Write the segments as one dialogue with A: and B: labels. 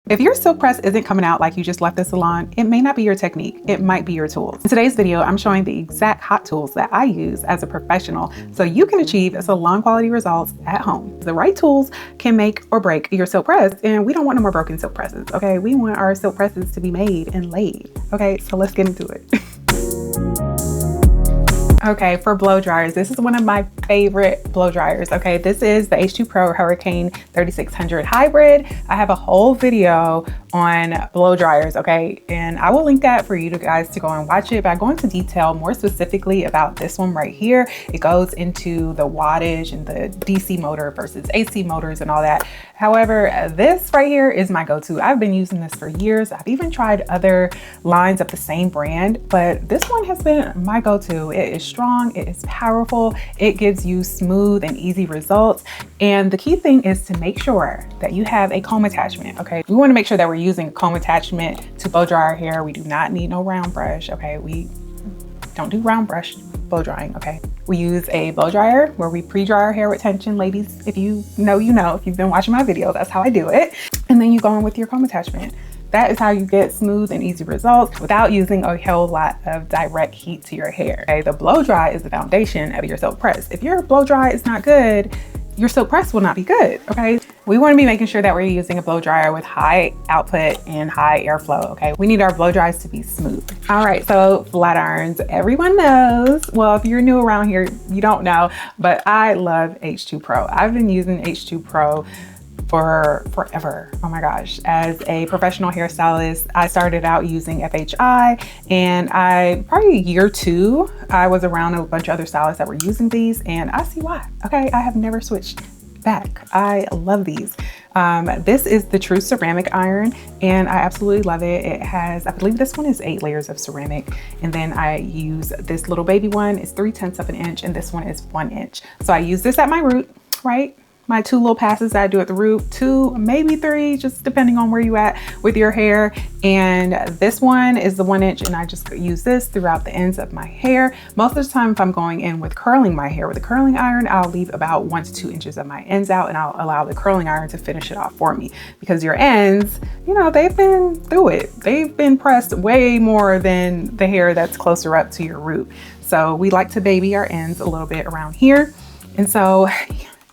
A: If your silk press isn't coming out like you just left the salon, it may not be your technique, it might be your tools. In today's video, I'm showing the exact hot tools that I use as a professional so you can achieve salon quality results at home. The right tools can make or break your silk press, and we don't want no more broken silk presses, okay? We want our silk presses to be made and laid, okay? So let's get into it. Okay, for blow dryers, this is one of my favorite blow dryers. Okay, this is the H2 Pro Hurricane 3600 Hybrid. I have a whole video on blow dryers, okay, and I will link that for you guys to go and watch it, but I go into detail more specifically about this one right here. It goes into the wattage and the DC motor versus AC motors and all that. However, this right here is my go-to. I've been using this for years. I've even tried other lines of the same brand, but this one has been my go-to. It is strong, it is powerful, it gives you smooth and easy results. And the key thing is to make sure that you have a comb attachment, okay? We wanna make sure that we're using a comb attachment to blow dry our hair. We do not need no round brush, okay? We don't do round brush blow drying, okay? We use a blow dryer where we pre-dry our hair with tension. Ladies, if you know, you know. If you've been watching my video, that's how I do it. And then you go in with your comb attachment. That is how you get smooth and easy results without using a whole lot of direct heat to your hair. Okay, the blow dry is the foundation of your silk press. If your blow dry is not good, your silk press will not be good, okay? We wanna be making sure that we're using a blow dryer with high output and high airflow, okay? We need our blow dries to be smooth. All right, so flat irons, everyone knows. Well, if you're new around here, you don't know, but I love H2 Pro. I've been using H2 Pro for forever. Oh my gosh. As a professional hairstylist, I started out using FHI, and probably year 2, I was around a bunch of other stylists that were using these, and I see why. Okay, I have never switched back. I love these. This is the true ceramic iron, and I absolutely love it. It has, I believe this one is 8 layers of ceramic, and then I use this little baby one. It's 3/10 of an inch, and this one is 1 inch. So I use this at my root, right? My 2 little passes that I do at the root, 2, maybe 3, just depending on where you at with your hair. And this one is the 1 inch, and I just use this throughout the ends of my hair. Most of the time, if I'm going in with curling my hair with a curling iron, I'll leave about 1 to 2 inches of my ends out, and I'll allow the curling iron to finish it off for me, because your ends, you know, they've been through it. They've been pressed way more than the hair that's closer up to your root. So we like to baby our ends a little bit around here. And so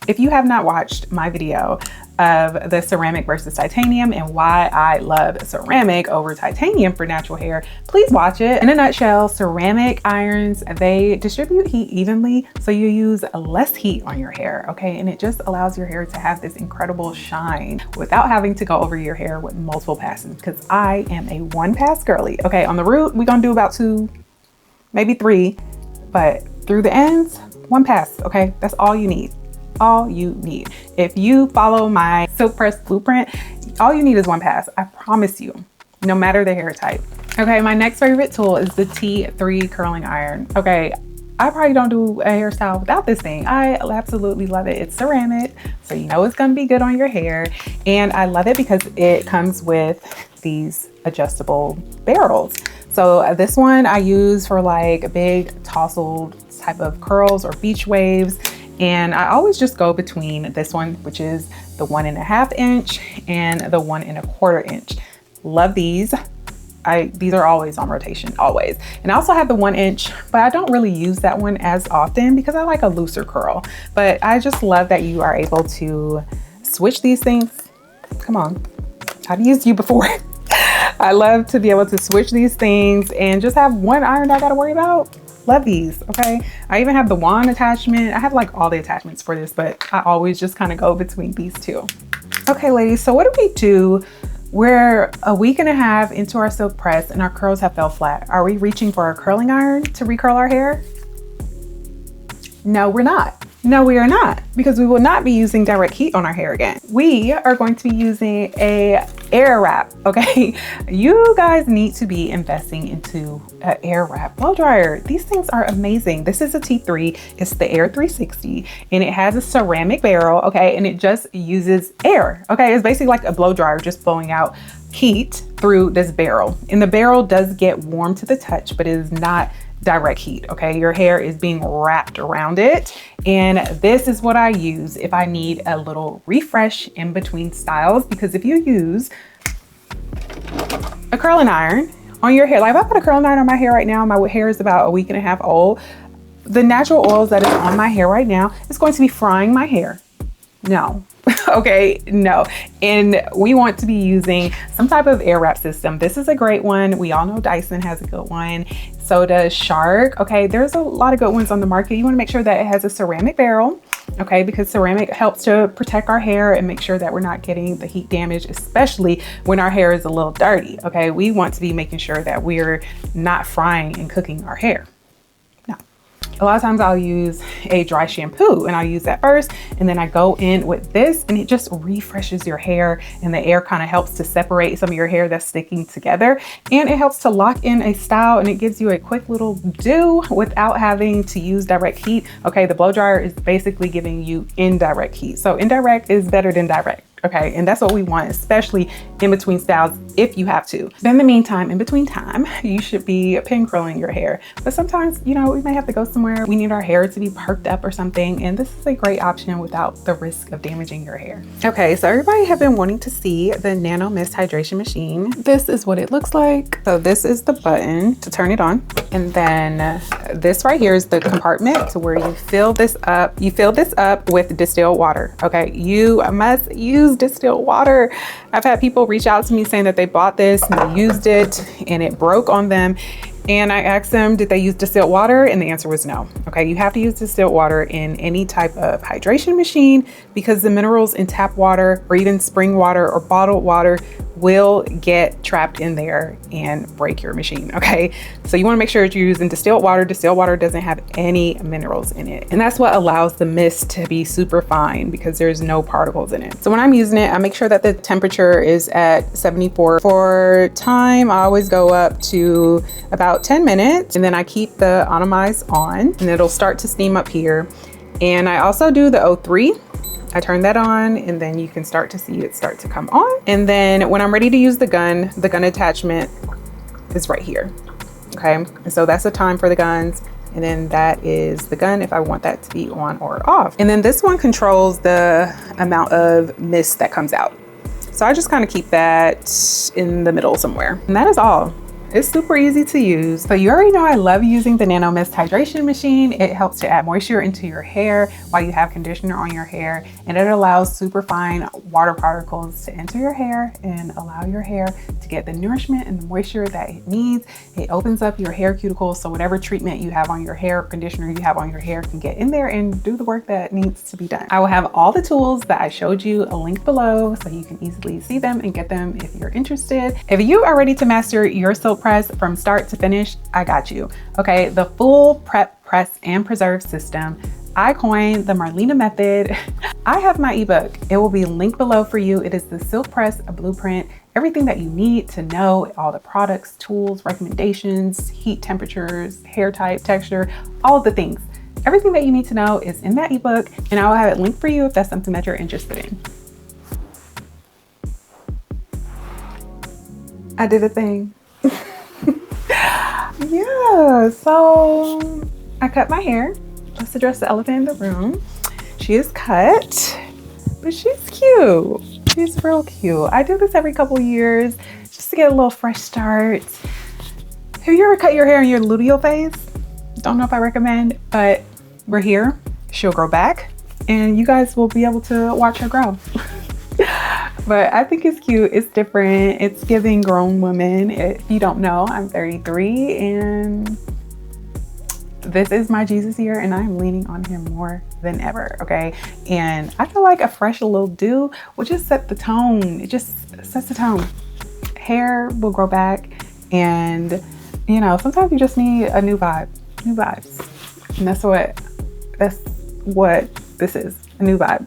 A: if you have not watched my video of the ceramic versus titanium and why I love ceramic over titanium for natural hair, please watch it. In a nutshell, ceramic irons, they distribute heat evenly, so you use less heat on your hair, okay? And it just allows your hair to have this incredible shine without having to go over your hair with multiple passes, because I am a 1-pass girly. Okay, on the root, we're gonna do about 2, maybe 3, but through the ends, 1 pass, okay? That's all you need. All you need. If you follow my silk press blueprint, all you need is 1 pass. I promise you, no matter the hair type. Okay, my next favorite tool is the T3 curling iron. Okay, I probably don't do a hairstyle without this thing. I absolutely love it. It's ceramic, so you know it's gonna be good on your hair. And I love it because it comes with these adjustable barrels. So this one I use for like big tousled type of curls or beach waves. And I always just go between this one, which is the 1.5 inch, and the 1.25 inch. Love these. These are always on rotation, always. And I also have the 1 inch, but I don't really use that one as often because I like a looser curl. But I just love that you are able to switch these things. Come on, I've used you before. I love to be able to switch these things and just have one iron that I gotta worry about. Love these, okay? I even have the wand attachment. I have like all the attachments for this, but I always just kind of go between these 2. Okay, ladies, so what do we do? We're a week and a half into our silk press and our curls have fell flat. Are we reaching for a curling iron to recurl our hair? No, we're not. No, we are not, because we will not be using direct heat on our hair again. We are going to be using a Aire wrap, okay? You guys need to be investing into an Aire wrap blow dryer. These things are amazing. This is a T3, it's the Aire 360, and it has a ceramic barrel, okay? And it just uses air, okay? It's basically like a blow dryer, just blowing out heat through this barrel. And the barrel does get warm to the touch, but it is not direct heat, okay? Your hair is being wrapped around it. And this is what I use if I need a little refresh in between styles, because if you use a curling iron on your hair. Like if I put a curling iron on my hair right now, my hair is about a week and a half old. The natural oils that is on my hair right now is going to be frying my hair. No. Okay, no. And we want to be using some type of air wrap system. This is a great one. We all know Dyson has a good one. So does Shark. Okay, there's a lot of good ones on the market. You want to make sure that it has a ceramic barrel. Okay, because ceramic helps to protect our hair and make sure that we're not getting the heat damage, especially when our hair is a little dirty. Okay, we want to be making sure that we're not frying and cooking our hair. A lot of times I'll use a dry shampoo and I'll use that first, and then I go in with this and it just refreshes your hair, and the air kind of helps to separate some of your hair that's sticking together, and it helps to lock in a style, and it gives you a quick little do without having to use direct heat. Okay, the blow dryer is basically giving you indirect heat. So indirect is better than direct. Okay, and that's what we want, especially in between styles if you have to. But in the meantime, in between time, you should be pin curling your hair. But sometimes, you know, we may have to go somewhere. We need our hair to be perked up or something, and this is a great option without the risk of damaging your hair. Okay, so everybody have been wanting to see the Nano Mist Hydration Machine. This is what it looks like. So this is the button to turn it on. And then this right here is the compartment to where you fill this up. You fill this up with distilled water. Okay, you must use distilled water. I've had people reach out to me saying that they bought this and they used it and it broke on them. And I asked them, did they use distilled water? And the answer was no. Okay, you have to use distilled water in any type of hydration machine because the minerals in tap water or even spring water or bottled water will get trapped in there and break your machine. Okay, so you want to make sure that you're using distilled water. Distilled water doesn't have any minerals in it, and that's what allows the mist to be super fine because there's no particles in it. So when I'm using it, I make sure that the temperature is at 74. For time, I always go up to about 10 minutes, and then I keep the atomize on, and it'll start to steam up here. And I also do the O3. I turn that on, and then you can start to see it start to come on. And then when I'm ready to use the gun attachment is right here. Okay, and so that's the time for the guns. And then that is the gun if I want that to be on or off. And then this one controls the amount of mist that comes out. So I just kind of keep that in the middle somewhere. And that is all. It's super easy to use. So you already know I love using the Nano Mist Hydration Machine. It helps to add moisture into your hair while you have conditioner on your hair, and it allows super fine water particles to enter your hair and allow your hair to get the nourishment and the moisture that it needs. It opens up your hair cuticles, so whatever treatment you have on your hair, or conditioner you have on your hair, can get in there and do the work that needs to be done. I will have all the tools that I showed you linked below so you can easily see them and get them if you're interested. If you are ready to master your silk press from start to finish, I got you. Okay, the full prep, press, and preserve system. I coined the Marlena method. I have my ebook. It will be linked below for you. It is the Silk Press Blueprint. Everything that you need to know, all the products, tools, recommendations, heat temperatures, hair type, texture, all of the things. Everything that you need to know is in that ebook, and I will have it linked for you if that's something that you're interested in. I did a thing. Yeah, so I cut my hair. Let's address the elephant in the room. She is cut, but she's cute. She's real cute. I do this every couple years just to get a little fresh start. Have you ever cut your hair in your luteal phase? Don't know if I recommend, but we're here. She'll grow back and you guys will be able to watch her grow. But I think it's cute. It's different. It's giving grown woman. If you don't know, I'm 33 and this is my Jesus year, and I'm leaning on him more than ever. Okay, and I feel like a fresh little do will just set the tone. It just sets the tone. Hair will grow back, and you know, sometimes you just need a new vibe, new vibes, and that's what this is, a new vibe.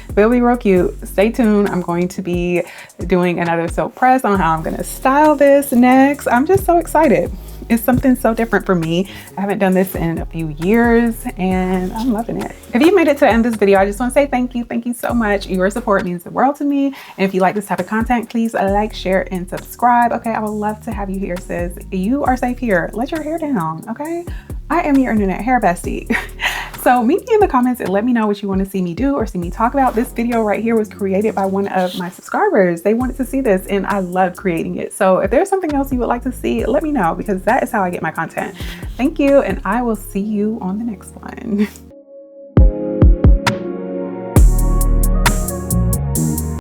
A: But it'll be real cute. Stay tuned. I'm going to be doing another silk press on how I'm going to style this next. I'm just so excited. It's something so different for me. I haven't done this in a few years and I'm loving it. If you made it to the end of this video, I just want to say thank you. Thank you so much. Your support means the world to me. And if you like this type of content, please like, share, and subscribe. Okay, I would love to have you here, sis. You are safe here. Let your hair down, okay? I am your internet hair bestie. So meet me in the comments and let me know what you want to see me do or see me talk about. This video right here was created by one of my subscribers. They wanted to see this and I love creating it. So if there's something else you would like to see, let me know, because that is how I get my content. Thank you, and I will see you on the next one.